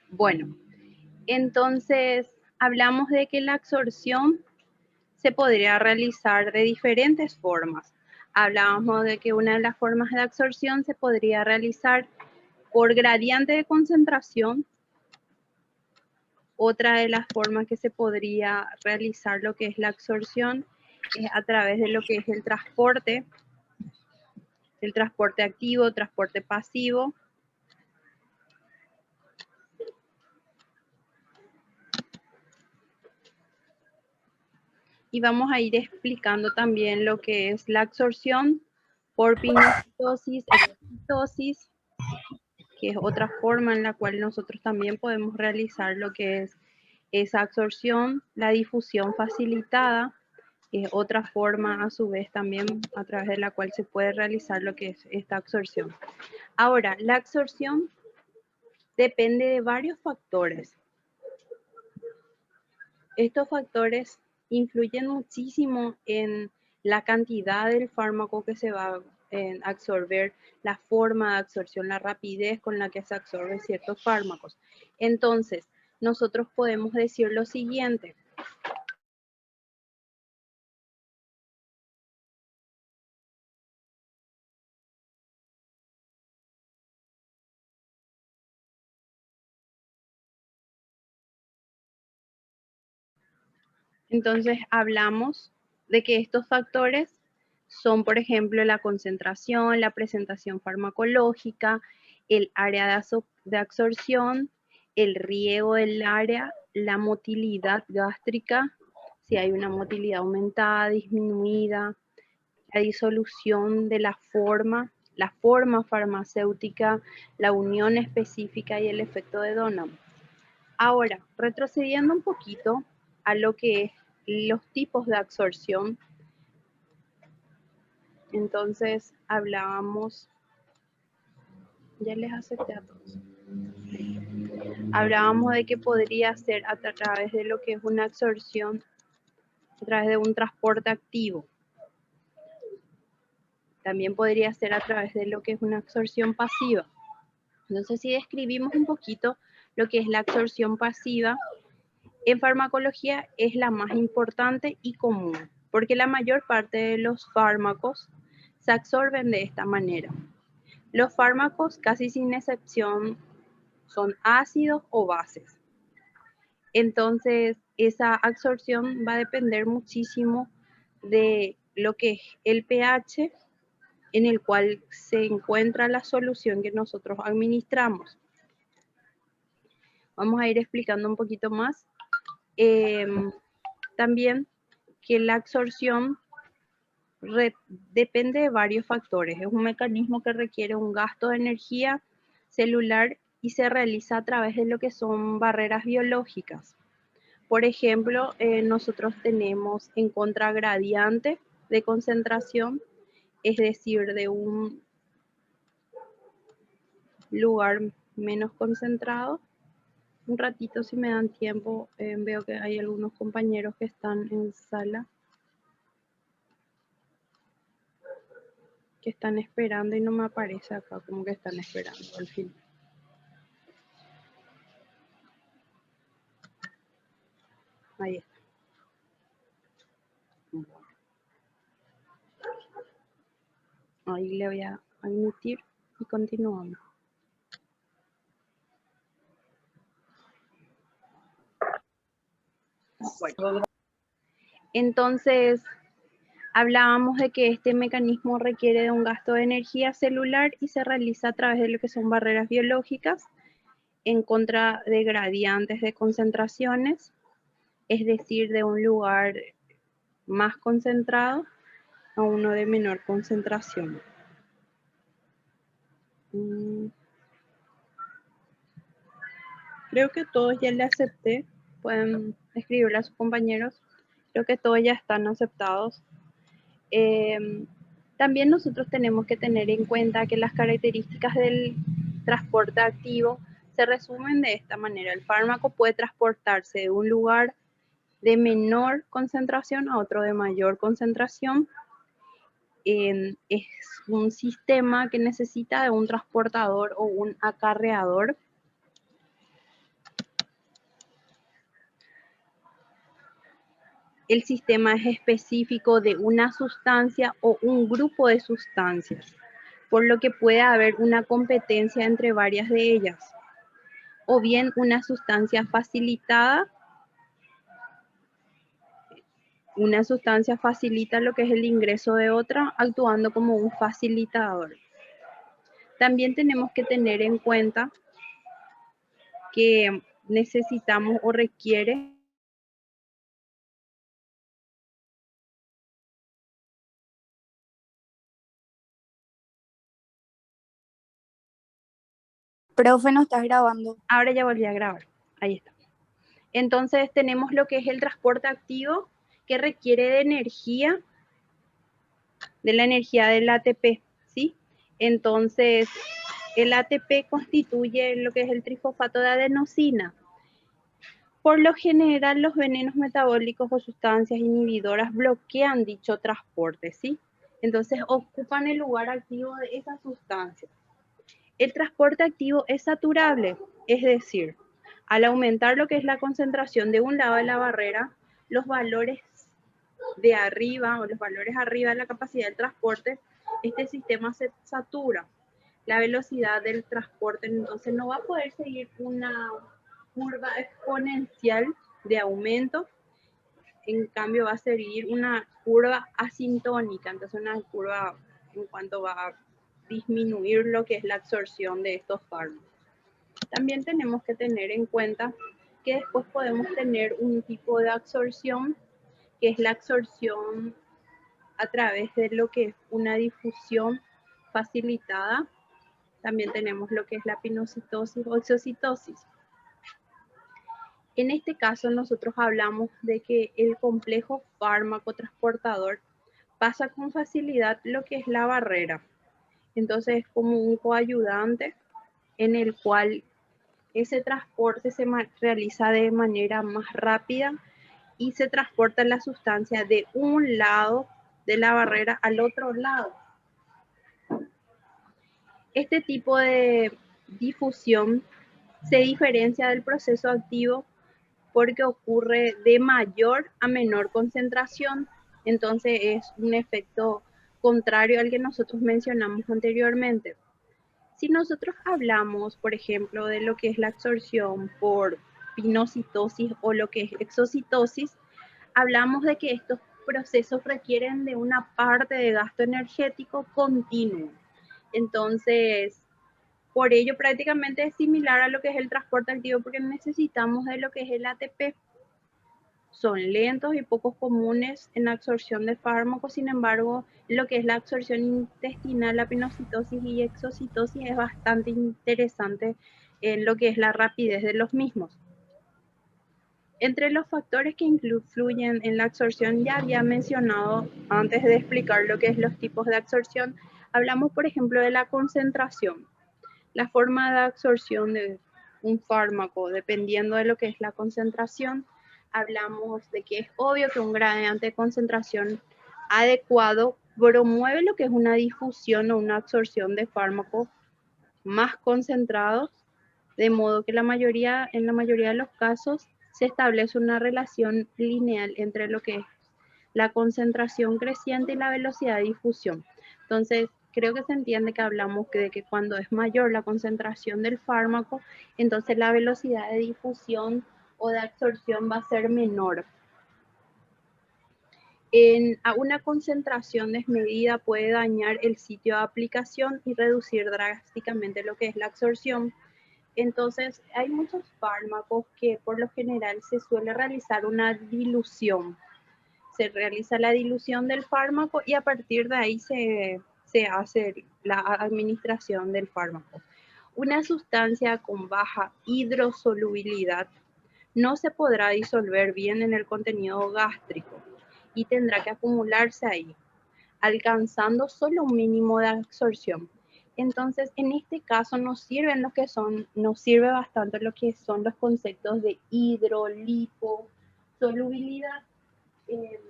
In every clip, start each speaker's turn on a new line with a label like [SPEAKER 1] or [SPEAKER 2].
[SPEAKER 1] Bueno, entonces hablamos de que la absorción se podría realizar de diferentes formas. Hablábamos de que una de las formas de absorción se podría realizar por gradiente de concentración. Otra de las formas que se podría realizar lo que es la absorción es a través de lo que es el transporte activo, transporte pasivo. Y vamos a ir explicando también lo que es la absorción por pinocitosis, exocitosis, que es otra forma en la cual nosotros también podemos realizar lo que es esa absorción, la difusión facilitada, que es otra forma a su vez también a través de la cual se puede realizar lo que es esta absorción. Ahora, la absorción depende de varios factores. Estos factores influyen muchísimo en la cantidad del fármaco que se va a absorber, la forma de absorción, la rapidez con la que se absorben ciertos fármacos. Entonces, nosotros podemos decir lo siguiente. Entonces, hablamos de que estos factores son, por ejemplo, la concentración, la presentación farmacológica, el área de absorción, el riego del área, la motilidad gástrica, si hay una motilidad aumentada, disminuida, la disolución de la forma farmacéutica, la unión específica y el efecto de Donham. Ahora, retrocediendo un poquito a lo que es los tipos de absorción, entonces hablábamos, ya les acepté a todos, hablábamos de que podría ser a través de lo que es una absorción, a través de un transporte activo. También podría ser a través de lo que es una absorción pasiva. Entonces, si describimos un poquito lo que es la absorción pasiva, en farmacología es la más importante y común, porque la mayor parte de los fármacos se absorben de esta manera. Los fármacos, casi sin excepción, son ácidos o bases. Entonces, esa absorción va a depender muchísimo de lo que es el pH en el cual se encuentra la solución que nosotros administramos. Vamos a ir explicando un poquito más. También que la absorción depende de varios factores. Es un mecanismo que requiere un gasto de energía celular y se realiza a través de lo que son barreras biológicas. Por ejemplo, nosotros tenemos en contragradiente de concentración, es decir, de un lugar menos concentrado. Un ratito, si me dan tiempo, veo que hay algunos compañeros que están en sala, que están esperando y no me aparece acá como que están esperando al final. Ahí está. Ahí le voy a admitir y continuamos. Bueno, entonces hablábamos de que este mecanismo requiere de un gasto de energía celular y se realiza a través de lo que son barreras biológicas en contra de gradientes de concentraciones, es decir, de un lugar más concentrado a uno de menor concentración. Creo que todos ya le acepté. Pueden escribirle a sus compañeros. Creo que todos ya están aceptados. También nosotros tenemos que tener en cuenta que las características del transporte activo se resumen de esta manera. El fármaco puede transportarse de un lugar de menor concentración a otro de mayor concentración. Es un sistema que necesita de un transportador o un acarreador. el sistema es específico de una sustancia o un grupo de sustancias, por lo que puede haber una competencia entre varias de ellas, o bien una sustancia facilitada. Una sustancia facilita lo que es el ingreso de otra, actuando como un facilitador. También tenemos que tener en cuenta que necesitamos o requiere.
[SPEAKER 2] Profe, no estás grabando.
[SPEAKER 1] Ahora ya volví a grabar. Ahí está. Entonces tenemos lo que es el transporte activo, que requiere de energía, de la energía del ATP, ¿sí? Entonces, el ATP constituye lo que es el trifosfato de adenosina. Por lo general, los venenos metabólicos o sustancias inhibidoras bloquean dicho transporte, ¿sí? Entonces, ocupan el lugar activo de esa sustancia. El transporte activo es saturable, es decir, al aumentar lo que es la concentración de un lado de la barrera, los valores de arriba o los valores arriba de la capacidad del transporte, este sistema se satura. La velocidad del transporte entonces no va a poder seguir una curva exponencial de aumento, en cambio va a seguir una curva asintónica, entonces una curva en cuanto va a disminuir lo que es la absorción de estos fármacos. También tenemos que tener en cuenta que después podemos tener un tipo de absorción, que es la absorción a través de lo que es una difusión facilitada. También tenemos lo que es la pinocitosis o exocitosis. En este caso nosotros hablamos de que el complejo fármaco transportador pasa con facilidad lo que es la barrera. Entonces es como un coayudante en el cual ese transporte se realiza de manera más rápida y se transporta la sustancia de un lado de la barrera al otro lado. Este tipo de difusión se diferencia del proceso activo porque ocurre de mayor a menor concentración, entonces es un efecto contrario al que nosotros mencionamos anteriormente. Si nosotros hablamos, por ejemplo, de lo que es la absorción por pinocitosis o lo que es exocitosis, hablamos de que estos procesos requieren de una parte de gasto energético continuo. Entonces, por ello prácticamente es similar a lo que es el transporte activo porque necesitamos de lo que es el ATP. Son lentos y poco comunes en la absorción de fármacos, sin embargo, lo que es la absorción intestinal, la pinocitosis y exocitosis es bastante interesante en lo que es la rapidez de los mismos. Entre los factores que influyen en la absorción, ya había mencionado antes de explicar lo que es los tipos de absorción, hablamos por ejemplo de la concentración. La forma de absorción de un fármaco, dependiendo de lo que es la concentración, hablamos de que es obvio que un gradiente de concentración adecuado promueve lo que es una difusión o una absorción de fármacos más concentrados, de modo que en la mayoría de los casos se establece una relación lineal entre lo que es la concentración creciente y la velocidad de difusión. Entonces, creo que se entiende que hablamos de que cuando es mayor la concentración del fármaco, entonces la velocidad de difusión o de absorción va a ser menor. A una concentración desmedida puede dañar el sitio de aplicación y reducir drásticamente lo que es la absorción. Entonces, hay muchos fármacos que por lo general se suele realizar una dilución. Se realiza la dilución del fármaco y a partir de ahí se hace la administración del fármaco. Una sustancia con baja hidrosolubilidad no se podrá disolver bien en el contenido gástrico y tendrá que acumularse ahí, alcanzando solo un mínimo de absorción. Entonces, en este caso nos sirve bastante lo que son los conceptos de hidroliposolubilidad. Eh,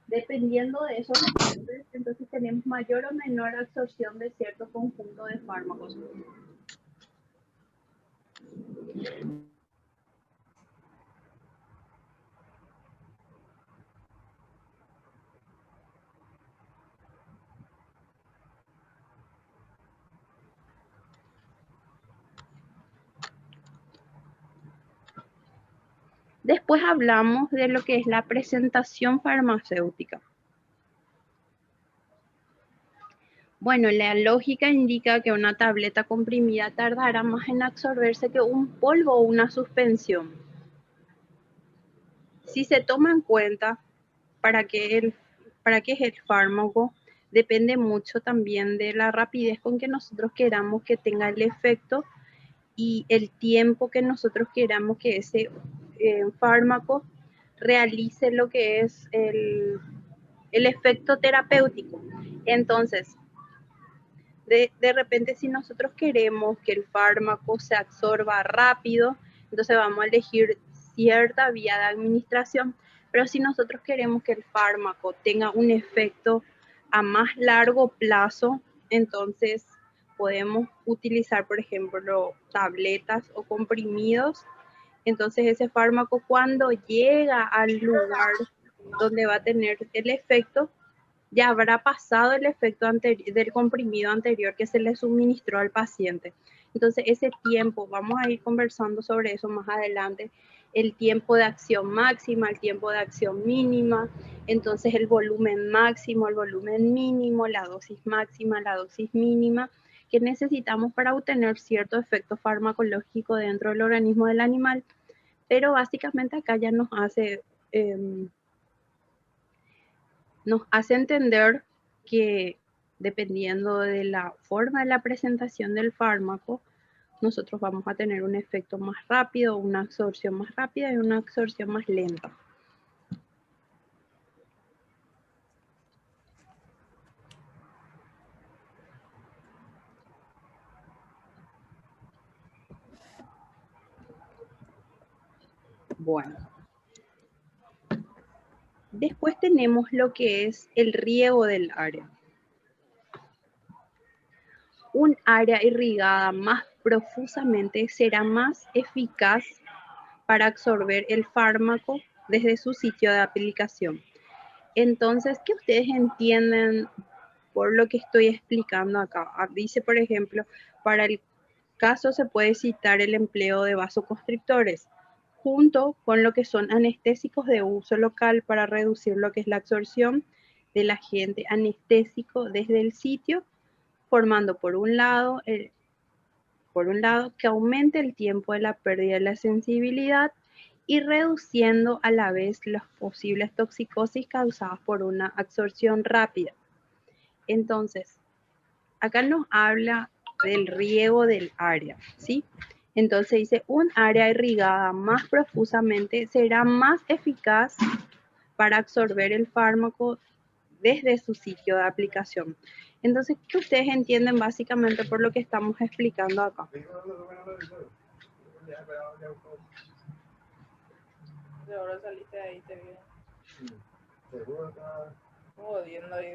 [SPEAKER 1] Dependiendo de esos factores, entonces tenemos mayor o menor absorción de cierto conjunto de fármacos. Después hablamos de lo que es la presentación farmacéutica. Bueno, la lógica indica que una tableta comprimida tardará más en absorberse que un polvo o una suspensión. Si se toma en cuenta para qué es el fármaco, depende mucho también de la rapidez con que nosotros queramos que tenga el efecto y el tiempo que nosotros queramos que ese fármaco realice lo que es el efecto terapéutico. Entonces, de repente si nosotros queremos que el fármaco se absorba rápido, entonces vamos a elegir cierta vía de administración, pero si nosotros queremos que el fármaco tenga un efecto a más largo plazo, entonces podemos utilizar, por ejemplo, tabletas o comprimidos. Entonces ese fármaco cuando llega al lugar donde va a tener el efecto, ya habrá pasado el efecto del comprimido anterior que se le suministró al paciente. Entonces, ese tiempo, vamos a ir conversando sobre eso más adelante, el tiempo de acción máxima, el tiempo de acción mínima, entonces el volumen máximo, el volumen mínimo, la dosis máxima, la dosis mínima, que necesitamos para obtener cierto efecto farmacológico dentro del organismo del animal. Pero básicamente acá ya nos hace entender que dependiendo de la forma de la presentación del fármaco, nosotros vamos a tener un efecto más rápido, una absorción más rápida y una absorción más lenta. Bueno. Después tenemos lo que es el riego del área. Un área irrigada más profusamente será más eficaz para absorber el fármaco desde su sitio de aplicación. Entonces, ¿qué ustedes entienden por lo que estoy explicando acá? Dice, por ejemplo, para el caso se puede citar el empleo de vasoconstrictores, junto con lo que son anestésicos de uso local para reducir lo que es la absorción del agente anestésico desde el sitio, formando por un lado que aumente el tiempo de la pérdida de la sensibilidad y reduciendo a la vez las posibles toxicosis causadas por una absorción rápida. Entonces, acá nos habla del riego del área, ¿sí? Entonces dice, un área irrigada más profusamente será más eficaz para absorber el fármaco desde su sitio de aplicación. Entonces, ¿qué ustedes entienden básicamente por lo que estamos explicando acá?
[SPEAKER 3] Ahora saliste de ahí, te vi. Seguro está jodiendo ahí.